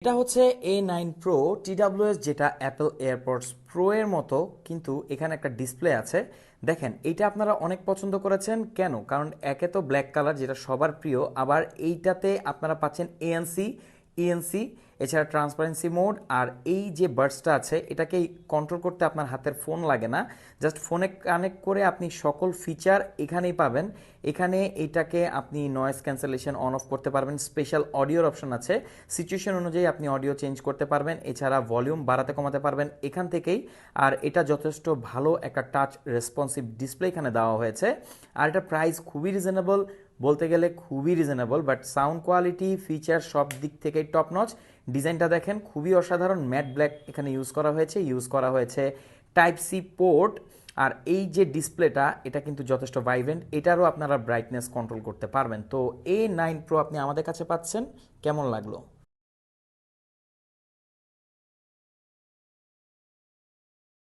এটা হচ্ছে A9 Pro TWS, যেটা অ্যাপল এয়ারপডস প্রো এর মতো, কিন্তু এখানে একটা ডিসপ্লে আছে। দেখেন, এইটা আপনারা অনেক পছন্দ করেছেন কেন? কারণ একে তো ব্ল্যাক কালার, যেটা সবার প্রিয়, আবার এইটাতে আপনারা পাচ্ছেন ANC, ইএনসি, এছাড়া ট্রান্সপারেন্সি মোড। আর এই যে বাডসটা আছে, এটাকে কন্ট্রোল করতে আপনার হাতের ফোন লাগে না, জাস্ট ফোনে কানেক্ট করে আপনি সকল ফিচার এখানেই পাবেন। এখানে এটাকে আপনি নয়েজ ক্যান্সেলেশন অন অফ করতে পারবেন, স্পেশাল অডিওর অপশন আছে, সিচুয়েশন অনুযায়ী আপনি অডিও চেঞ্জ করতে পারবেন, এছাড়া ভলিউম বাড়াতে কমাতে পারবেন এখান থেকেই। আর এটা যথেষ্ট ভালো একটা টাচ রেসপন্সিভ ডিসপ্লে এখানে দেওয়া হয়েছে। আর এটা প্রাইস খুবই রিজনেবল, বলতে গেলে খুবই reasonable, but sound quality, feature সব দিক থেকেই টপ নচ। ডিজাইনটা দেখেন, খুবই অসাধারণ, ম্যাট ব্ল্যাক এখানে ইউজ করা হয়েছে টাইপ সি পোর্ট। আর এই যে ডিসপ্লেটা, এটা কিন্তু যথেষ্ট ভাইব্রেন্ট, এটারও আপনারা ব্রাইটনেস কন্ট্রোল করতে পারবেন। তো A9 Pro আপনি আমাদের কাছে পাচ্ছেন, কেমন লাগলো?